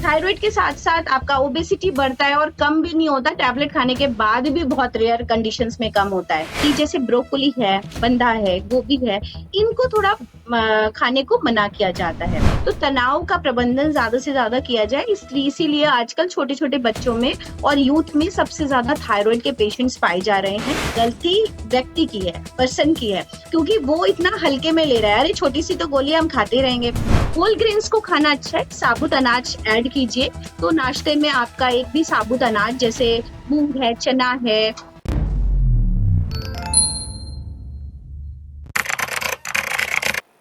Thyroid के साथ साथ आपका ओबेसिटी बढ़ता है और कम भी नहीं होता, टैबलेट खाने के बाद भी बहुत रेयर कंडीशंस में कम होता है। कि जैसे ब्रोकोली है, बंधा है, गोभी है, इनको थोड़ा खाने को मना किया जाता है। तो तनाव का प्रबंधन ज्यादा से ज्यादा किया जाए, इसलिए इसीलिए आजकल छोटे छोटे बच्चों में और यूथ में सबसे ज्यादा थायराइड के पेशेंट्स पाए जा रहे हैं। गलती व्यक्ति की है, पर्सन की है, क्योंकि वो इतना हल्के में ले रहा है। अरे छोटी सी तो गोली हम खाते रहेंगे। होल ग्रेन्स को खाना अच्छा है, साबुत अनाज ऐड कीजिए। तो नाश्ते में आपका एक भी साबुत अनाज जैसे मूंग है, चना है।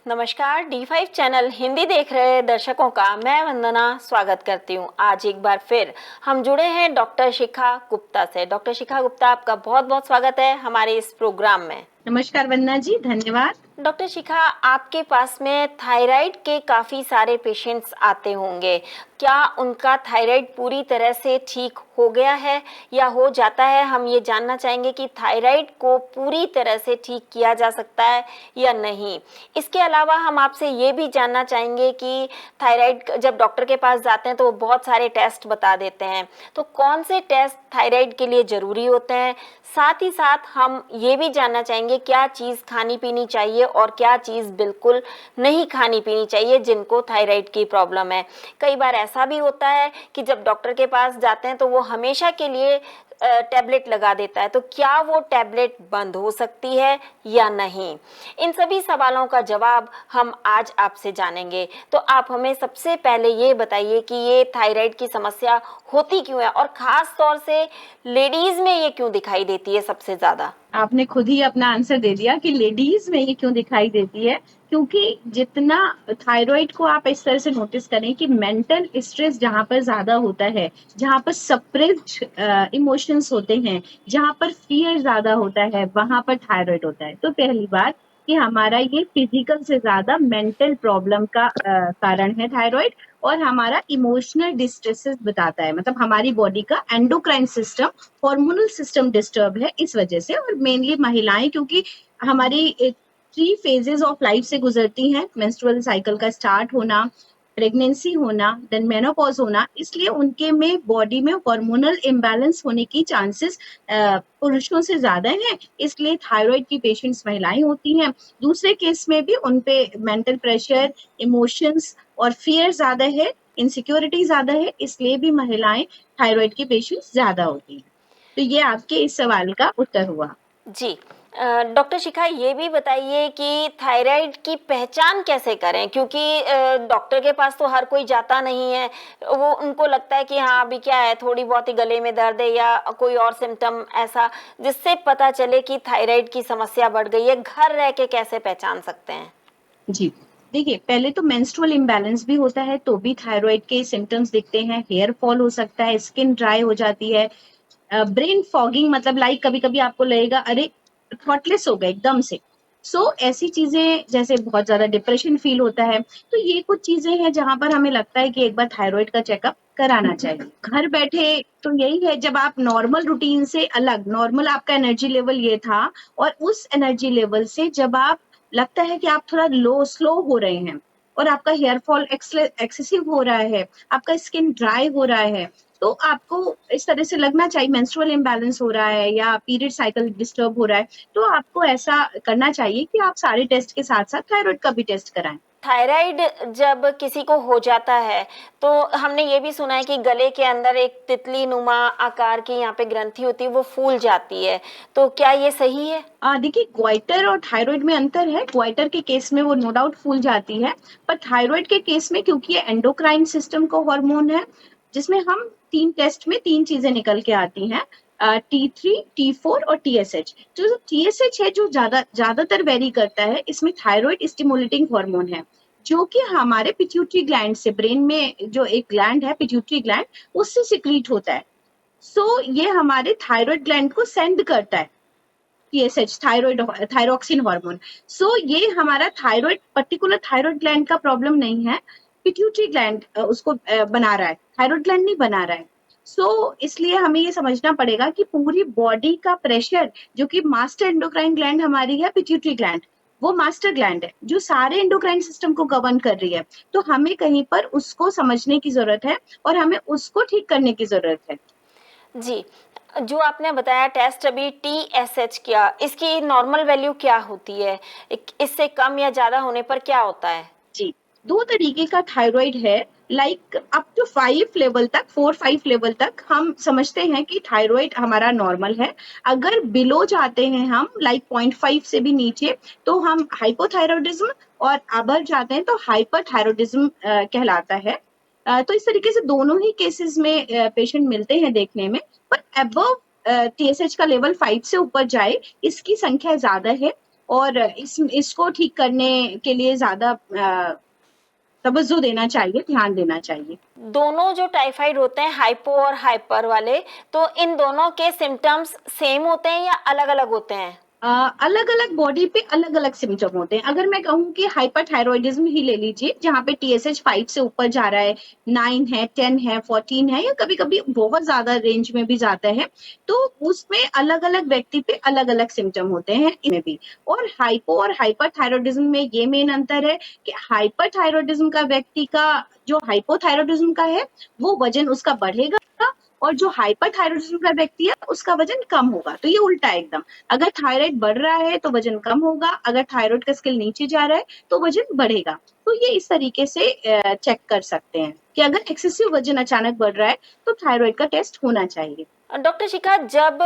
नमस्कार, D5 चैनल हिंदी देख रहे दर्शकों का मैं वंदना स्वागत करती हूं। आज एक बार फिर हम जुड़े हैं डॉक्टर शिखा गुप्ता से। डॉक्टर शिखा गुप्ता, आपका बहुत बहुत स्वागत है हमारे इस प्रोग्राम में। नमस्कार वंदना जी, धन्यवाद। डॉक्टर शिखा, आपके पास में थायराइड के काफ़ी सारे पेशेंट्स आते होंगे। क्या उनका थायराइड पूरी तरह से ठीक हो गया है या हो जाता है? हम ये जानना चाहेंगे कि थायराइड को पूरी तरह से ठीक किया जा सकता है या नहीं। इसके अलावा हम आपसे ये भी जानना चाहेंगे कि थायराइड जब डॉक्टर के पास जाते हैं तो वो बहुत सारे टेस्ट बता देते हैं, तो कौन से टेस्ट थायराइड के लिए ज़रूरी होते हैं? साथ ही साथ हम ये भी जानना चाहेंगे क्या चीज़ खानी पीनी चाहिए और क्या चीज़ बिल्कुल नहीं खानी पीनी चाहिए जिनको थायराइड की प्रॉब्लम है। कई बार ऐसा भी होता है कि जब डॉक्टर के पास जाते हैं तो वो हमेशा के लिए टैबलेट लगा देता है, तो क्या वो टैबलेट बंद हो सकती है या नहीं? इन सभी सवालों का जवाब हम आज आपसे जानेंगे। तो आप हमें सबसे पहले ये बताइए कि ये थायराइड की समस्या होती क्यों है और ख़ास तौर से लेडीज़ में ये क्यों दिखाई देती है सबसे ज़्यादा? आपने खुद ही अपना आंसर दे दिया कि लेडीज में ये क्यों दिखाई देती है। क्योंकि जितना थायराइड को आप इस तरह से नोटिस करें कि मेंटल स्ट्रेस जहाँ पर ज्यादा होता है, जहाँ पर सप्रेस्ड इमोशंस होते हैं, जहाँ पर फियर ज्यादा होता है, वहां पर थायराइड होता है। तो पहली बात कि हमारा ये फिजिकल से ज्यादा मेंटल प्रॉब्लम का कारण है थायराइड। और हमारा इमोशनल डिस्ट्रेसेस बताता है, मतलब हमारी बॉडी का endocrine system, hormonal system disturb है इस वजह से। और मेनली महिलाएं, क्योंकि हमारी 3 फेजेस ऑफ लाइफ से गुजरती हैं, मेंस्ट्रुअल साइकिल का स्टार्ट होना, प्रेगनेंसी होना, देन मेनोपॉज होना, इसलिए उनके में बॉडी में हार्मोनल इम्बैलेंस होने की चांसेस पुरुषों से ज्यादा हैं। इसलिए थायराइड की पेशेंट्स महिलाएं होती हैं। दूसरे केस में भी उनपे मेंटल प्रेशर, इमोशंस और फियर ज्यादा है, इनसिक्योरिटी ज्यादा है, इसलिए भी महिलाएं थायराइड की पेशेंट्स ज्यादा होती हैं। तो ये आपके इस सवाल का उत्तर हुआ। जी। डॉक्टर शिखा, ये भी बताइए कि थायराइड की पहचान कैसे करें, क्योंकि डॉक्टर के पास तो हर कोई जाता नहीं है। वो उनको लगता है कि हाँ अभी क्या है, थोड़ी बहुत ही गले में दर्द है या कोई और सिम्टम ऐसा जिससे पता चले कि थायराइड की समस्या बढ़ गई है। घर रह के कैसे पहचान सकते हैं? जी, देखिए, पहले तो मेंस्ट्रुअल इम्बैलेंस भी होता है तो भी थायराइड के सिम्टम्स दिखते हैं। हेयर फॉल हो सकता है, स्किन ड्राई हो जाती है, ब्रेन फॉगिंग, मतलब लाइक कभी कभी आपको लगेगा अरे थॉटलेस हो गए एकदम से। ऐसी चीजें, जैसे बहुत ज्यादा डिप्रेशन फील होता है। तो ये कुछ चीजें हैं जहां पर हमें लगता है कि एक बार थायराइड का चेकअप कराना चाहिए। घर बैठे तो यही है, जब आप नॉर्मल रूटीन से अलग, नॉर्मल आपका एनर्जी लेवल ये था और उस एनर्जी लेवल से जब आप लगता है कि आप थोड़ा स्लो हो रहे हैं और आपका हेयर फॉल एक्सेसिव हो रहा है, आपका स्किन ड्राई हो रहा है, तो आपको इस तरह से लगना चाहिए मेंस्ट्रुअल इम्बैलेंस हो रहा है या पीरियड साइकिल डिस्टर्ब हो रहा है, तो आपको ऐसा करना चाहिए कि आप सारे टेस्ट के साथ साथ थायराइड का भी टेस्ट कराएं। थायराइड जब किसी को हो जाता है तो हमने ये भी सुना है कि गले के अंदर एक तितली नुमा आकार की यहाँ पे ग्रंथि होती है, वो फूल जाती है। तो क्या ये सही है? देखिए, ग्वाइटर और थायराइड में अंतर है। ग्वाइटर के केस में वो नो डाउट फूल जाती है, पर थायराइड के केस में क्योंकि ये एंडोक्राइन सिस्टम का हार्मोन है, जिसमें हम 3 टेस्ट में 3 चीजें निकल के आती हैं, T3, T4 और TSH। जो TSH है, जो ज्यादातर वेरी करता है, इसमें थायराइड स्टिमुलेटिंग हार्मोन है, जो कि हमारे पिट्यूटरी ग्लैंड से, ब्रेन में जो एक ग्लैंड है पिट्यूटरी ग्लैंड, उससे सिक्रीट होता है। ये हमारे थायराइड ग्लैंड को सेंड करता है TSH, थायरोक्सिन हार्मोन। ये हमारा थायराइड, पर्टिकुलर थायराइड ग्लैंड का प्रॉब्लम नहीं है, पिट्यूटरी ग्लैंड उसको बना रहा है, थायराइड ग्लैंड नहीं बना रहा है। इसलिए हमें ये समझना पड़ेगा कि पूरी बॉडी का प्रेशर, जो कि मास्टर एंडोक्राइन ग्लैंड हमारी है पिट्यूटरी ग्लैंड, वो मास्टर ग्लैंड है जो सारे एंडोक्राइन सिस्टम को गवर्न कर रही है। तो हमें कहीं पर उसको समझने की जरूरत है और हमें उसको ठीक करने की जरूरत है। जी, जो आपने बताया टेस्ट अभी TSH किया, इसकी नॉर्मल वैल्यू क्या होती है? इससे कम या ज़्यादा होने पर क्या होता है? जी, 2 तरीके का थायराइड है, लाइक अप टू 5 लेवल तक, 4-5 लेवल तक हम समझते हैं कि थायराइड हमारा नॉर्मल है। अगर बिलो जाते हैं हम लाइक 0.5 से भी नीचे तो हम हाइपोथायराइडिज्म, और अबव जाते हैं तो हाइपरथायराइडिज्म कहलाता है। तो इस तरीके से दोनों ही केसेस में पेशेंट मिलते हैं देखने में, पर अबव TSH का लेवल 5 से ऊपर जाए इसकी संख्या ज्यादा है, और इसको ठीक करने के लिए ज्यादा तवज्जो देना चाहिए, ध्यान देना चाहिए। दोनों जो टाइफाइड होते हैं, हाइपो और हाइपर वाले, तो इन दोनों के सिम्टम्स सेम होते हैं या अलग-अलग होते हैं? अलग अलग बॉडी पे अलग अलग सिम्टम होते हैं। अगर मैं कहूँ कि हाइपरथायरॉयडिज्म ही ले लीजिए, जहाँ पे TSH 5 से ऊपर जा रहा है, 9 है, 10 है, 14 है, या कभी कभी बहुत ज्यादा रेंज में भी जाता है, तो उसमें अलग अलग व्यक्ति पे अलग अलग सिम्टम होते हैं इनमें भी। और हाइपो और हाइपरथायरॉयडिज्म में ये मेन अंतर है कि हाइपरथायरॉयडिज्म का व्यक्ति का जो हाइपोथायरॉयडिज्म का है वो वजन उसका बढ़ेगा, और जो हाइपरथायरॉयडिज्म का व्यक्ति है उसका वजन कम होगा। तो ये उल्टा है एकदम। अगर थायराइड बढ़ रहा है तो वजन कम होगा, अगर थायराइड का स्केल नीचे जा रहा है तो वजन बढ़ेगा। तो ये इस तरीके से चेक कर सकते हैं कि अगर एक्सेसिव वजन अचानक बढ़ रहा है तो थायराइड का टेस्ट होना चाहिए। डॉक्टर शिखा, जब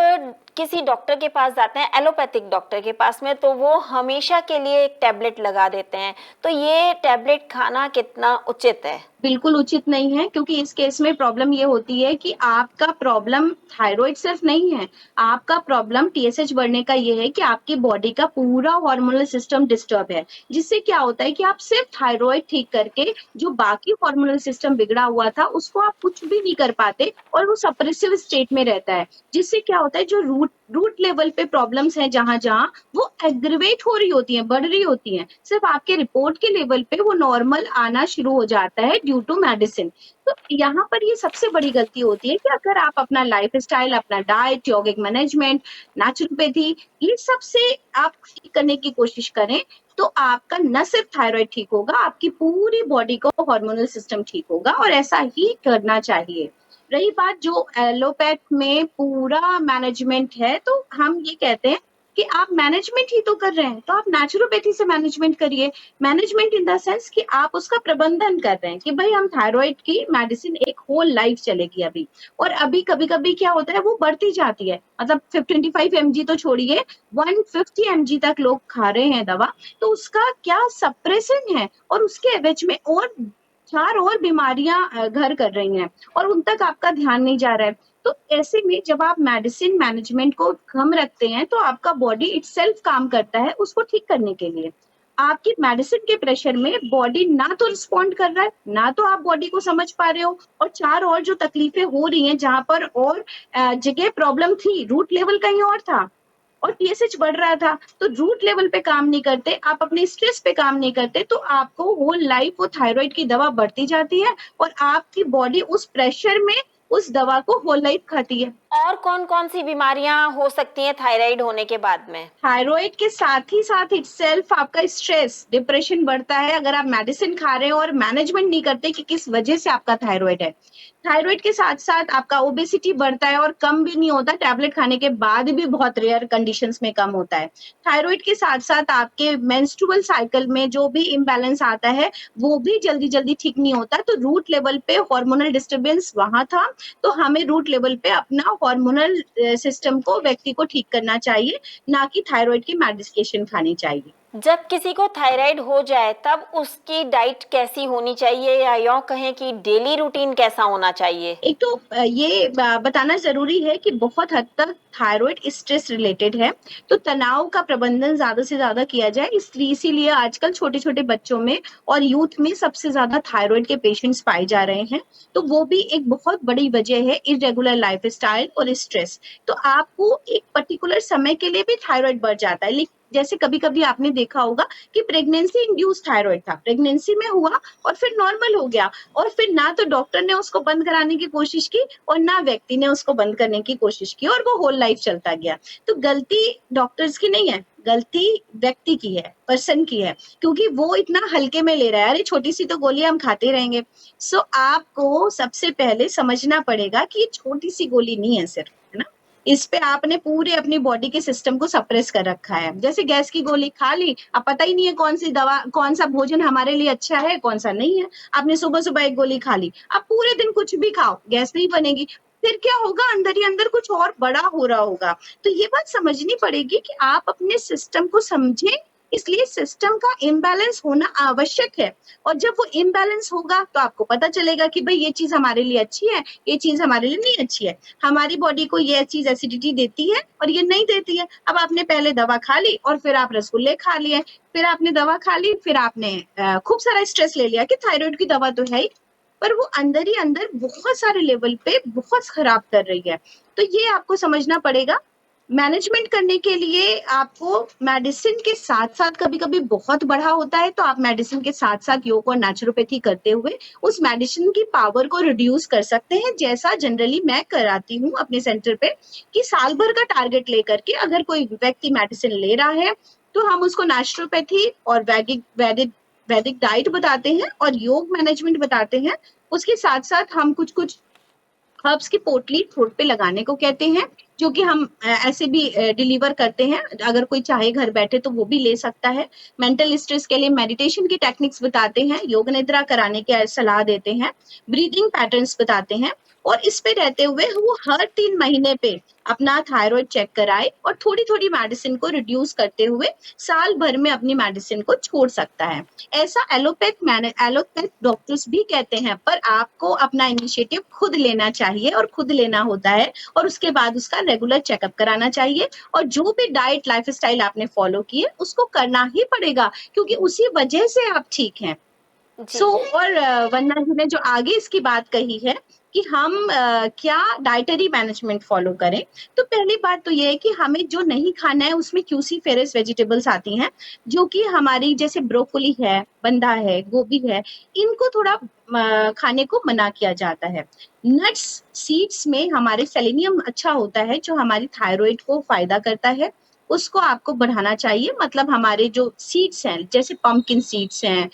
किसी डॉक्टर के पास जाते हैं, एलोपैथिक डॉक्टर के पास में, तो वो हमेशा के लिए एक टैबलेट लगा देते हैं, तो ये टैबलेट खाना कितना उचित है? बिल्कुल उचित नहीं है, क्योंकि इस केस में प्रॉब्लम ये होती है कि आपका प्रॉब्लम थायराइड सिर्फ नहीं है, आपका प्रॉब्लम TSH बढ़ने का ये है कि आपकी बॉडी का पूरा हार्मोनल सिस्टम डिस्टर्ब है, जिससे क्या होता है कि आप सिर्फ थायराइड ठीक करके जो बाकी हार्मोनल सिस्टम बिगड़ा हुआ था उसको आप कुछ भी नहीं कर पाते, और वो सप्रेसिव स्टेट में रहता है, जिससे क्या होता है जो रूट लेवल पे प्रॉब्लम्स हैं जहां जहां वो एग्रीवेट हो रही होती हैं, बढ़ रही होती हैं, सिर्फ आपके रिपोर्ट के लेवल पे वो नॉर्मल आना शुरू हो जाता है ड्यू टू मेडिसिन। तो यहाँ पर ये सबसे बड़ी गलती होती है कि अगर आप अपना लाइफस्टाइल, अपना डाइट, यौगिक मैनेजमेंट, नेचुरोपैथी, ये सब से आप ठीक करने की कोशिश करें, तो आपका न सिर्फ थायराइड ठीक होगा, आपकी पूरी बॉडी का हार्मोनल सिस्टम ठीक होगा, और ऐसा ही करना चाहिए। रही बात जो एलोपैथ में पूरा मैनेजमेंट है, तो हम ये कहते हैं कि आप मैनेजमेंट ही तो कर रहे हैं, तो आप नेचुरोपैथी से मैनेजमेंट करिए। मैनेजमेंट इन द सेंस कि आप उसका प्रबंधन कर रहे हैं कि भाई हम थायराइड की मेडिसिन एक होल लाइफ चलेगी अभी, और अभी कभी कभी क्या होता है वो बढ़ती जाती है, मतलब 25 mg तो छोड़िए, 150 mg तक लोग खा रहे हैं दवा, तो उसका क्या सप्रेशन है, और उसके एवज में और 4 और बीमारियां घर कर रही हैं, और उन तक आपका ध्यान नहीं जा रहा है। तो ऐसे में जब आप मेडिसिन मैनेजमेंट को कम रखते हैं तो आपका बॉडी इटसेल्फ काम करता है उसको ठीक करने के लिए। आपकी मेडिसिन के प्रेशर में बॉडी ना तो रिस्पॉन्ड कर रहा है, ना तो आप बॉडी को समझ पा रहे हो, और 4 और जो तकलीफें हो रही हैं जहां पर और जगह प्रॉब्लम थी, रूट लेवल कहीं और था और TSH बढ़ रहा था, तो रूट लेवल पे काम नहीं करते, आप अपने स्ट्रेस पे काम नहीं करते, तो आपको होल लाइफ वो थायराइड की दवा बढ़ती जाती है, और आपकी बॉडी उस प्रेशर में उस दवा को होल लाइफ खाती है। और कौन-कौन सी बीमारियां हो सकती हैं थायराइड होने के बाद में? थायराइड के साथ ही साथ इटसेल्फ आपका स्ट्रेस, डिप्रेशन बढ़ता है अगर आप मेडिसिन खा रहे हो और मैनेजमेंट नहीं करते कि किस वजह से आपका थायराइड है। थायराइड के साथ साथ आपका ओबेसिटी बढ़ता है, और कम भी नहीं होता, टैबलेट खाने के बाद भी बहुत रेयर कंडीशंस में कम होता है। थायराइड के साथ साथ आपके मेंस्ट्रुअल साइकिल में जो भी इम्बैलेंस आता है वो भी जल्दी जल्दी ठीक नहीं होता। तो रूट लेवल पे हार्मोनल डिस्टर्बेंस वहां था, तो हमें रूट लेवल पे अपना हार्मोनल सिस्टम को, व्यक्ति को ठीक करना चाहिए, ना कि थायराइड की मेडिकेशन खानी चाहिए। जब किसी को थायराइड हो जाए तब उसकी डाइट कैसी होनी चाहिए, या यूं कहें कि डेली रूटीन कैसा होना चाहिए? एक तो ये बताना जरूरी है कि बहुत हद तक थायराइड स्ट्रेस रिलेटेड है, तो तनाव का प्रबंधन ज्यादा से ज्यादा किया जाए। इसीलिए आजकल छोटे छोटे बच्चों में और यूथ में सबसे ज्यादा थायराइड के पेशेंट्स पाए जा रहे हैं, तो वो भी एक बहुत बड़ी वजह है, इरेगुलर लाइफस्टाइल और स्ट्रेस। तो आपको एक पर्टिकुलर समय के लिए भी थायराइड बढ़ जाता है, जैसे कभी कभी आपने देखा होगा कि प्रेगनेंसी इंड्यूस थायराइड था, प्रेगनेंसी में हुआ और फिर नॉर्मल हो गया, और फिर ना तो डॉक्टर ने उसको बंद कराने की कोशिश की और ना व्यक्ति ने उसको बंद करने की कोशिश की, और वो होल लाइफ चलता गया। तो गलती डॉक्टर्स की नहीं है, गलती व्यक्ति की है, पर्सन की है, क्योंकि वो इतना हल्के में ले रहा है, अरे छोटी सी तो गोली हम खाते रहेंगे। सो आपको सबसे पहले समझना पड़ेगा कि ये छोटी सी गोली नहीं है सिर्फ, है ना, इस पे आपने पूरे अपनी बॉडी के सिस्टम को सप्रेस कर रखा है। जैसे गैस की गोली खा ली, अब पता ही नहीं है कौन सी दवा, कौन सा भोजन हमारे लिए अच्छा है, कौन सा नहीं है। आपने सुबह सुबह एक गोली खा ली, अब पूरे दिन कुछ भी खाओ, गैस नहीं बनेगी, फिर क्या होगा, अंदर ही अंदर कुछ और बड़ा हो रहा होगा। तो ये बात समझनी पड़ेगी कि आप अपने सिस्टम को समझें, इसलिए सिस्टम का इम्बैलेंस होना आवश्यक है। और जब वो इम्बैलेंस होगा तो आपको पता चलेगा कि भाई ये चीज हमारे लिए अच्छी है, ये चीज हमारे लिए नहीं अच्छी है। हमारी बॉडी को ये चीज एसिडिटी देती है और ये नहीं देती है। अब आपने पहले दवा खा ली और फिर आप रसगुल्ले खा लिए, फिर आपने दवा खा ली, फिर आपने खूब सारा स्ट्रेस ले लिया कि थायराइड की दवा तो है ही, पर वो अंदर ही अंदर बहुत सारे लेवल पे बहुत खराब कर रही है। तो ये आपको समझना पड़ेगा। मैनेजमेंट करने के लिए आपको मेडिसिन के साथ साथ, कभी कभी बहुत बढ़ा होता है तो आप मेडिसिन के साथ साथ योग और नेचुरोपैथी करते हुए उस मेडिसिन की पावर को रिड्यूस कर सकते हैं, जैसा जनरली मैं कराती हूँ अपने सेंटर पे, कि साल भर का टारगेट लेकर के अगर कोई व्यक्ति मेडिसिन ले रहा है तो हम उसको नेचुरोपैथी और वैदिक वैदिक वैदिक डाइट बताते हैं और योग मैनेजमेंट बताते हैं। उसके साथ साथ हम कुछ कुछ हर्ब्स की पोटली ठोट पे लगाने को कहते हैं, जो कि हम ऐसे भी डिलीवर करते हैं, अगर कोई चाहे घर बैठे तो वो भी ले सकता है। मेंटल स्ट्रेस के लिए मेडिटेशन की टेक्निक्स बताते हैं, योग निद्रा कराने की सलाह देते हैं, ब्रीदिंग पैटर्न्स बताते हैं, और इस पे रहते हुए वो हर 3 महीने पे अपना थायराइड चेक कराए और थोड़ी थोड़ी मेडिसिन को रिड्यूस करते हुए साल भर में अपनी मेडिसिन को छोड़ सकता है। ऐसा एलोपैथ डॉक्टर्स भी कहते हैं, पर आपको अपना इनिशिएटिव खुद लेना चाहिए और खुद लेना होता है, और उसके बाद उसका रेगुलर चेकअप कराना चाहिए, और जो भी डाइट लाइफस्टाइल आपने फॉलो किए उसको करना ही पड़ेगा, क्योंकि उसी वजह से आप ठीक हैं। जी। और वंदना जी ने जो आगे इसकी बात कही है कि हम क्या डाइटरी मैनेजमेंट फॉलो करें, तो पहली बात तो ये है कि हमें जो नहीं खाना है उसमें क्यूसीफेरस वेजिटेबल्स आती हैं, जो कि हमारी जैसे ब्रोकोली है, बंधा है, गोभी है, इनको थोड़ा खाने को मना किया जाता है। नट्स सीड्स में हमारे सेलेनियम अच्छा होता है, जो हमारी थायराइड को फायदा करता है, उसको आपको बढ़ाना चाहिए। मतलब हमारे जो सीड्स हैं, जैसे पंपकिन सीड्स हैं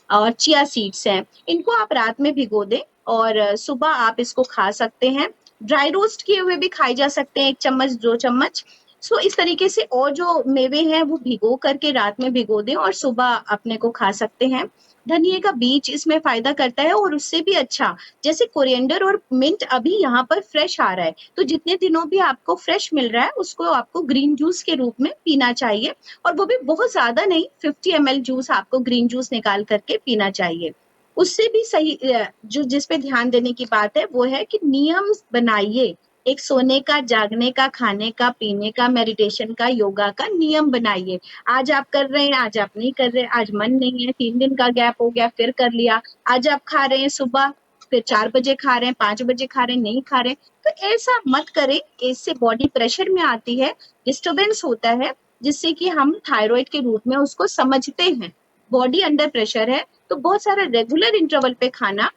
और चिया सीड्स हैं, इनको आप रात में भिगो दें और सुबह आप इसको खा सकते हैं। ड्राई रोस्ट किए हुए भी खाए जा सकते हैं, 1 चम्मच 2 चम्मच। सो इस तरीके से, और जो मेवे हैं वो भिगो करके रात में भिगो दें और सुबह अपने को खा सकते हैं। धनिए का बीज इसमें फायदा करता है, और उससे भी अच्छा जैसे कोरिएंडर और मिंट अभी यहाँ पर फ्रेश आ रहा है, तो जितने दिनों भी आपको फ्रेश मिल रहा है उसको आपको ग्रीन जूस के रूप में पीना चाहिए, और वो भी बहुत ज्यादा नहीं, 50 ml जूस आपको ग्रीन जूस निकाल करके पीना चाहिए। उससे भी सही जो जिस पे ध्यान देने की बात है वो है कि नियम बनाइए, एक सोने का, जागने का, खाने का, पीने का, मेडिटेशन का, योगा का नियम बनाइए। आज आप कर रहे हैं, आज आप नहीं कर रहे, आज मन नहीं है, 3 दिन का गैप हो गया फिर कर लिया, आज आप खा रहे हैं सुबह, फिर 4 बजे खा रहे हैं, 5 बजे खा रहे हैं, नहीं खा रहे, तो ऐसा मत करें। इससे बॉडी प्रेशर में आती है, डिस्टर्बेंस होता है, जिससे कि हम थायराइड के रूप में उसको समझते हैं। बॉडी अंडर प्रेशर है, तो बहुत सारा रेगुलर इंटरवल पे खाना,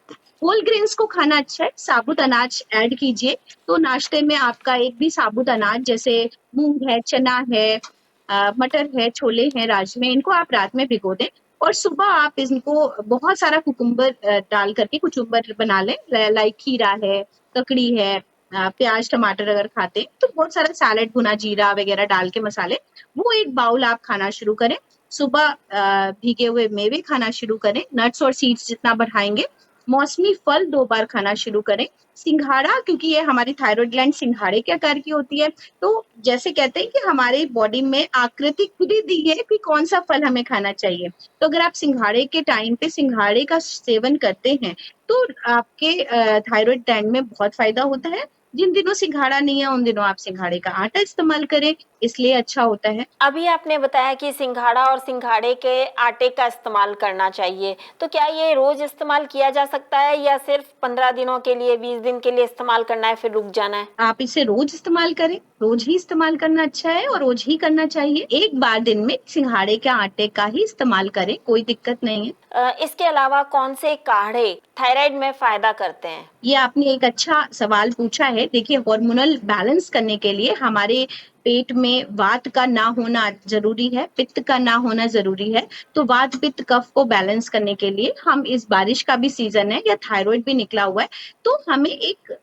होल ग्रेन्स को खाना अच्छा है, साबुत अनाज ऐड कीजिए। तो नाश्ते में आपका एक भी साबुत अनाज, जैसे मूंग है, चना है, मटर है, छोले हैं, राजमे, इनको आप रात में भिगो दें और सुबह आप इनको बहुत सारा कुकुम्बर डाल करके कुचुम्बर बना लें, लाइक खीरा है, ककड़ी है, प्याज टमाटर अगर खाते तो बहुत सारा सैलेड, भुना जीरा वगैरह डाल के मसाले, वो एक बाउल आप खाना शुरू करें। सुबह भीगे हुए मेवे खाना शुरू करें, नट्स और सीड्स जितना बढ़ाएंगे। मौसमी फल 2 बार खाना शुरू करें। सिंघाड़ा, क्योंकि ये हमारी थायराइड ग्लैंड सिंघाड़े के आकार की होती है, तो जैसे कहते हैं कि हमारे बॉडी में आकृति खुद ही दी है कि कौन सा फल हमें खाना चाहिए, तो अगर आप सिंघाड़े के टाइम पे सिंघाड़े का सेवन करते हैं तो आपके थायराइड ग्लैंड में बहुत फायदा होता है। जिन दिनों सिंघाड़ा नहीं है उन दिनों आप सिंघाड़े का आटा इस्तेमाल करें, इसलिए अच्छा होता है। अभी आपने बताया कि सिंघाड़ा और सिंघाड़े के आटे का इस्तेमाल करना चाहिए, तो क्या ये रोज इस्तेमाल किया जा सकता है या सिर्फ 15 दिनों के लिए, 20 दिन के लिए इस्तेमाल करना है फिर रुक जाना है? आप इसे रोज इस्तेमाल करें, रोज ही इस्तेमाल करना अच्छा है और रोज ही करना चाहिए। एक बार दिन में सिंघाड़े के आटे का ही इस्तेमाल करें, कोई दिक्कत नहीं है। इसके अलावा कौन से काढ़े थायराइड में फायदा करते हैं? ये आपने एक अच्छा सवाल पूछा है। देखिए, हार्मोनल बैलेंस करने के लिए हमारे पेट में वात का ना होना जरूरी है, पित्त का ना होना जरूरी है। तो वात पित्त कफ को बैलेंस करने के लिए हम, इस बारिश का भी सीजन है या थायराइड भी निकला हुआ है, तो हमें एक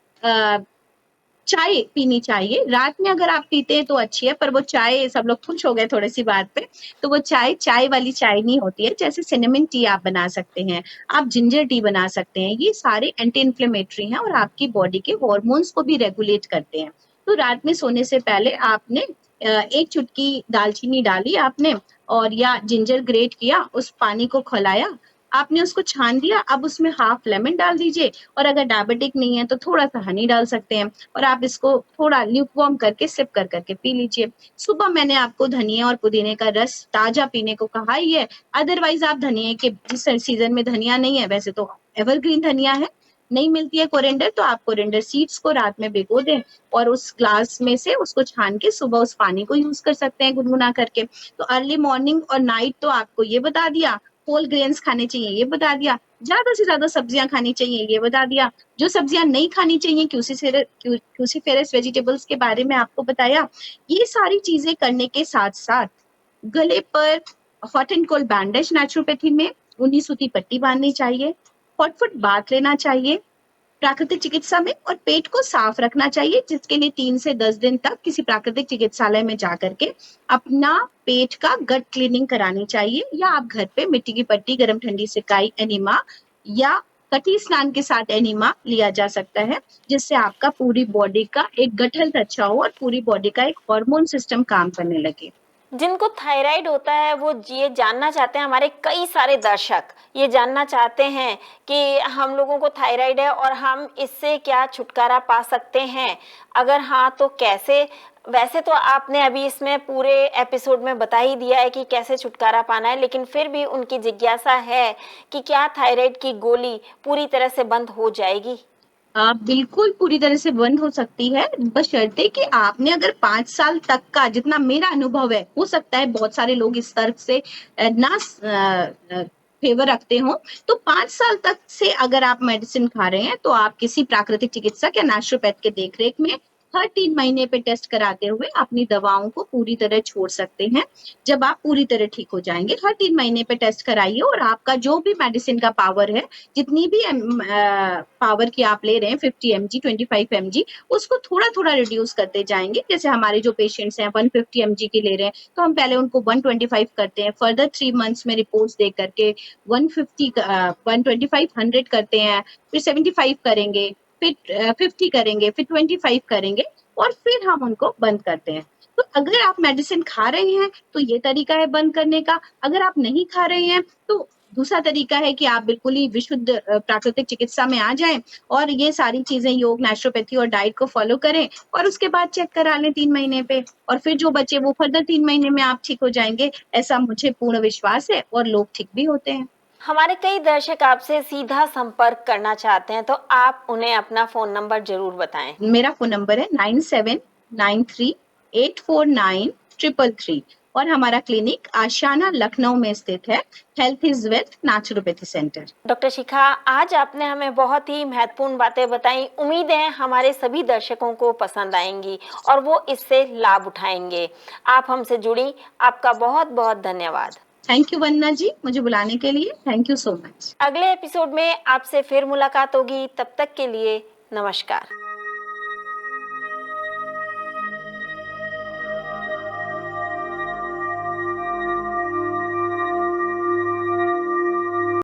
चाय पीनी चाहिए। रात में अगर आप पीते हैं तो अच्छी है, पर वो चाय, सब लोग खुश हो गए थोड़ी सी बात पे, तो वो चाय वाली चाय नहीं होती है। जैसे सिनेमन टी आप बना सकते हैं, आप जिंजर टी बना सकते हैं, ये सारे एंटी इन्फ्लेमेटरी हैं और आपकी बॉडी के हॉर्मोन्स को भी रेगुलेट करते हैं। तो रात में सोने से पहले आपने एक चुटकी दालचीनी डाली आपने, और या जिंजर ग्रेट किया, उस पानी को खौलाया, आपने उसको छान दिया, अब उसमें हाफ लेमन डाल दीजिए, और अगर डायबिटिक नहीं है तो थोड़ा सा हनी डाल सकते हैं, और आप इसको थोड़ा ल्यूकवार्म करके सिप कर करके पी लीजिए। सुबह मैंने आपको धनिया और पुदीने का रस ताजा पीने को कहा ही है। अदरवाइज आप धनिया के, जिस सीजन में धनिया नहीं है, वैसे तो एवरग्रीन धनिया है, नहीं मिलती है कोरिएंडर, तो आप कोरिएंडर सीड्स को रात में भिगो दें और उस ग्लास में से उसको छान के सुबह उस पानी को यूज कर सकते हैं गुनगुना करके। तो अर्ली मॉर्निंग और नाइट तो आपको ये बता दिया, होल ग्रेन्स खाने चाहिए ये बता दिया, ज्यादा से ज्यादा सब्जियां खानी चाहिए ये बता दिया, जो सब्जियां नहीं खानी चाहिए क्रूसीफेरस वेजिटेबल्स के बारे में आपको बताया। ये सारी चीजें करने के साथ साथ गले पर hot and cold bandage naturopathy में ऊनी सूती पट्टी बांधनी चाहिए, फुट बाथ लेना चाहिए प्राकृतिक चिकित्सा में, और पेट को साफ रखना चाहिए, जिसके लिए 3 से 10 दिन तक किसी प्राकृतिक चिकित्सालय में जाकर के अपना पेट का गट क्लीनिंग करानी चाहिए, या आप घर पे मिट्टी की पट्टी, गर्म ठंडी सिकाई, एनिमा या कटी स्नान के साथ एनिमा लिया जा सकता है, जिससे आपका पूरी बॉडी का एक गट हेल्थ अच्छा हो और पूरी बॉडी का एक हार्मोन सिस्टम काम करने लगे। जिनको थायराइड होता है वो ये जानना चाहते हैं, हमारे कई सारे दर्शक ये जानना चाहते हैं कि हम लोगों को थायराइड है और हम इससे क्या छुटकारा पा सकते हैं, अगर हाँ तो कैसे? वैसे तो आपने अभी इसमें पूरे एपिसोड में बता ही दिया है कि कैसे छुटकारा पाना है, लेकिन फिर भी उनकी जिज्ञासा है कि क्या थायराइड की गोली पूरी तरह से बंद हो जाएगी? बिल्कुल पूरी तरह से बंद हो सकती है, बशर्ते कि आपने अगर 5 साल तक का, जितना मेरा अनुभव है, हो सकता है बहुत सारे लोग इस तर्क से ना फेवर रखते हो, तो 5 साल तक से अगर आप मेडिसिन खा रहे हैं तो आप किसी प्राकृतिक चिकित्सक या नेचुरोपैथ के देखरेख में हर 3 महीने पे टेस्ट कराते हुए अपनी दवाओं को पूरी तरह छोड़ सकते हैं। जब आप पूरी तरह ठीक हो जाएंगे, हर 3 महीने पे टेस्ट कराइए, और आपका जो भी मेडिसिन का पावर है, जितनी भी पावर की आप ले रहे हैं, 50 mg 25 mg, उसको थोड़ा थोड़ा रिड्यूस करते जाएंगे। जैसे हमारे जो पेशेंट्स हैं 150 mg की ले रहे हैं, तो हम पहले उनको 125 करते हैं, फर्दर 3 मंथ्स में रिपोर्ट्स देख करके 150 125 100 करते हैं, फिर 75 करेंगे, फिर 50 करेंगे, फिर 25 करेंगे, और फिर हम उनको बंद करते हैं। तो अगर आप मेडिसिन खा रहे हैं तो ये तरीका है बंद करने का। अगर आप नहीं खा रहे हैं तो दूसरा तरीका है कि आप बिल्कुल ही विशुद्ध प्राकृतिक चिकित्सा में आ जाएं और ये सारी चीजें, योग, नेचुरोपैथी और डाइट को फॉलो करें, और उसके बाद चेक करा लें 3 महीने पे, और फिर जो बचे वो फर्दर 3 महीने में आप ठीक हो जाएंगे। ऐसा मुझे पूर्ण विश्वास है, और लोग ठीक भी होते हैं। हमारे कई दर्शक आपसे सीधा संपर्क करना चाहते हैं, तो आप उन्हें अपना फोन नंबर जरूर बताएं। मेरा फोन नंबर है 9793849333, और हमारा क्लिनिक आशियाना लखनऊ में स्थित है, health is wealth naturopathy centre. Doctor Shikha, आज आपने हमें बहुत ही महत्वपूर्ण बातें बताई। उम्मीद है हमारे सभी दर्शकों को पसंद आएंगी और वो इससे लाभ उठाएंगे। आप हमसे जुड़ी, आपका बहुत बहुत धन्यवाद। थैंक यू वंदना जी, मुझे बुलाने के लिए। Thank you so much. अगले एपिसोड में आपसे फिर मुलाकात होगी, तब तक के लिए नमस्कार।